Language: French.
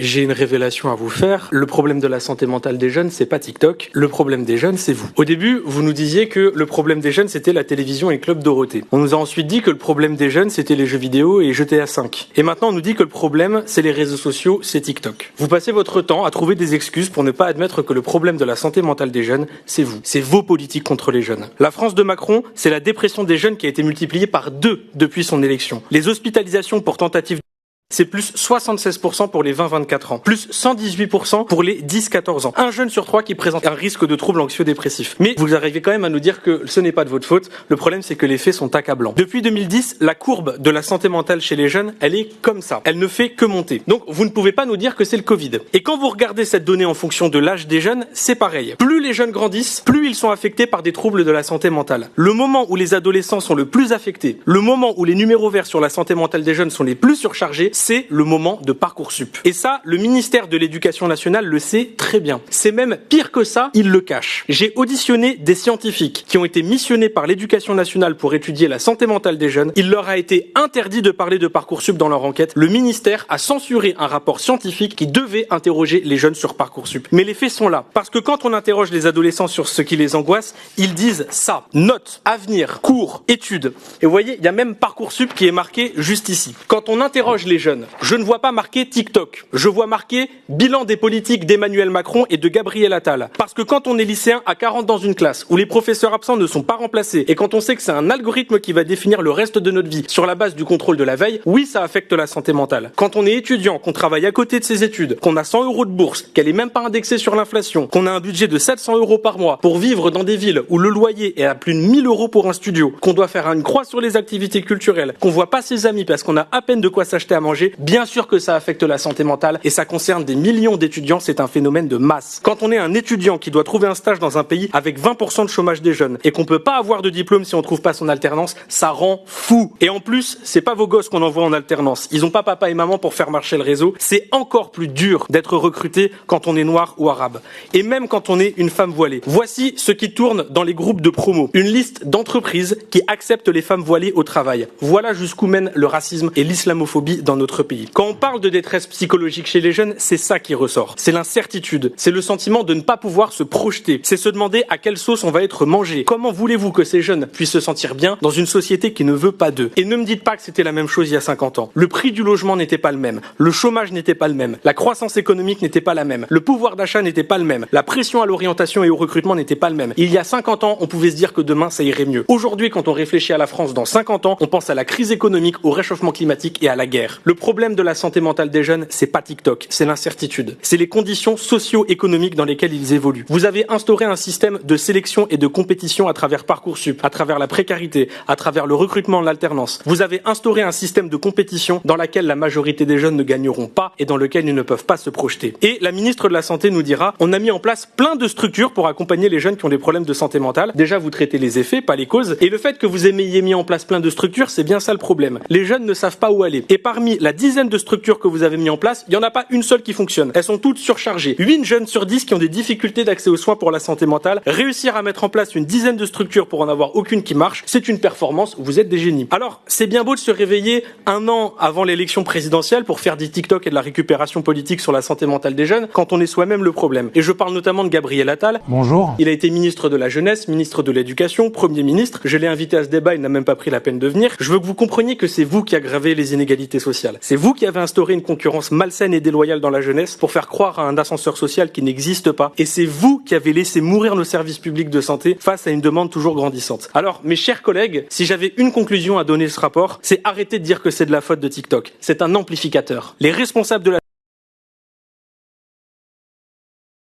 j'ai une révélation à vous faire. Le problème de la santé mentale des jeunes, c'est pas TikTok. Le problème des jeunes, c'est vous. Au début, vous nous disiez que le problème des jeunes, c'était la télévision et Club Dorothée. On nous a ensuite dit que le problème des jeunes, c'était les jeux vidéo et GTA 5. Et maintenant, on nous dit que le problème, c'est les réseaux sociaux, c'est TikTok. Vous passez votre temps à trouver des excuses pour ne pas admettre que le problème de la santé mentale des jeunes, c'est vous. C'est vos politiques contre les jeunes. La France de Macron, c'est la dépression des jeunes qui a été multipliée par 2 depuis son élection. Les hospitalisations pour tentative c'est plus 76% pour les 20-24 ans, plus 118% pour les 10-14 ans. Un jeune sur 3 qui présente un risque de troubles anxio-dépressifs. Mais vous arrivez quand même à nous dire que ce n'est pas de votre faute. Le problème, c'est que les faits sont accablants. Depuis 2010, la courbe de la santé mentale chez les jeunes, elle est comme ça. Elle ne fait que monter. Donc, vous ne pouvez pas nous dire que c'est le Covid. Et quand vous regardez cette donnée en fonction de l'âge des jeunes, c'est pareil. Plus les jeunes grandissent, plus ils sont affectés par des troubles de la santé mentale. Le moment où les adolescents sont le plus affectés, le moment où les numéros verts sur la santé mentale des jeunes sont les plus surchargés, c'est le moment de Parcoursup. Et ça, le ministère de l'Éducation nationale le sait très bien. C'est même pire que ça, il le cache. J'ai auditionné des scientifiques qui ont été missionnés par l'Éducation nationale pour étudier la santé mentale des jeunes. Il leur a été interdit de parler de Parcoursup dans leur enquête. Le ministère a censuré un rapport scientifique qui devait interroger les jeunes sur Parcoursup. Mais les faits sont là. Parce que quand on interroge les adolescents sur ce qui les angoisse, ils disent ça. Notes, avenir, cours, études. Et vous voyez, il y a même Parcoursup qui est marqué juste ici. Quand on interroge les jeunes, je ne vois pas marqué TikTok. Je vois marqué bilan des politiques d'Emmanuel Macron et de Gabriel Attal. Parce que quand on est lycéen à 40 dans une classe, où les professeurs absents ne sont pas remplacés, et quand on sait que c'est un algorithme qui va définir le reste de notre vie sur la base du contrôle de la veille, oui, ça affecte la santé mentale. Quand on est étudiant, qu'on travaille à côté de ses études, qu'on a 100 € de bourse, qu'elle est même pas indexée sur l'inflation, qu'on a un budget de 700 € par mois pour vivre dans des villes où le loyer est à plus de 1000 € pour un studio, qu'on doit faire une croix sur les activités culturelles, qu'on voit pas ses amis parce qu'on a à peine de quoi s'acheter à manger, bien sûr que ça affecte la santé mentale et ça concerne des millions d'étudiants, c'est un phénomène de masse. Quand on est un étudiant qui doit trouver un stage dans un pays avec 20% de chômage des jeunes et qu'on peut pas avoir de diplôme si on trouve pas son alternance, ça rend fou. Et en plus, c'est pas vos gosses qu'on envoie en alternance. Ils ont pas papa et maman pour faire marcher le réseau. C'est encore plus dur d'être recruté quand on est noir ou arabe. Et même quand on est une femme voilée. Voici ce qui tourne dans les groupes de promo. Une liste d'entreprises qui acceptent les femmes voilées au travail. Voilà jusqu'où mène le racisme et l'islamophobie dans notre pays. Quand on parle de détresse psychologique chez les jeunes, c'est ça qui ressort. C'est l'incertitude. C'est le sentiment de ne pas pouvoir se projeter. C'est se demander à quelle sauce on va être mangé. Comment voulez-vous que ces jeunes puissent se sentir bien dans une société qui ne veut pas d'eux? Et ne me dites pas que c'était la même chose il y a 50 ans. Le prix du logement n'était pas le même. Le chômage n'était pas le même. La croissance économique n'était pas la même. Le pouvoir d'achat n'était pas le même. La pression à l'orientation et au recrutement n'était pas le même. Il y a 50 ans, on pouvait se dire que demain ça irait mieux. Aujourd'hui, quand on réfléchit à la France dans 50 ans, on pense à la crise économique, au réchauffement climatique et à la guerre. Le problème de la santé mentale des jeunes, c'est pas TikTok, c'est l'incertitude. C'est les conditions socio-économiques dans lesquelles ils évoluent. Vous avez instauré un système de sélection et de compétition à travers Parcoursup, à travers la précarité, à travers le recrutement en alternance. Vous avez instauré un système de compétition dans laquelle la majorité des jeunes ne gagneront pas et dans lequel ils ne peuvent pas se projeter. Et la ministre de la Santé nous dira, on a mis en place plein de structures pour accompagner les jeunes qui ont des problèmes de santé mentale. Déjà, vous traitez les effets, pas les causes. Et le fait que vous ayez mis en place plein de structures, c'est bien ça le problème. Les jeunes ne savent pas où aller. Et parmi la dizaine de structures que vous avez mis en place, il n'y en a pas une seule qui fonctionne. Elles sont toutes surchargées. 8 jeunes sur 10 qui ont des difficultés d'accès aux soins pour la santé mentale. Réussir à mettre en place une dizaine de structures pour en avoir aucune qui marche, c'est une performance, vous êtes des génies. Alors, c'est bien beau de se réveiller un an avant l'élection présidentielle pour faire des TikTok et de la récupération politique sur la santé mentale des jeunes, quand on est soi-même le problème. Et je parle notamment de Gabriel Attal. Bonjour. Il a été ministre de la Jeunesse, ministre de l'Éducation, Premier ministre. Je l'ai invité à ce débat, il n'a même pas pris la peine de venir. Je veux que vous compreniez que c'est vous qui aggravez les inégalités sociales. C'est vous qui avez instauré une concurrence malsaine et déloyale dans la jeunesse pour faire croire à un ascenseur social qui n'existe pas. Et c'est vous qui avez laissé mourir nos services publics de santé face à une demande toujours grandissante. Alors, mes chers collègues, si j'avais une conclusion à donner à ce rapport, c'est arrêter de dire que c'est de la faute de TikTok. C'est un amplificateur. Les responsables de la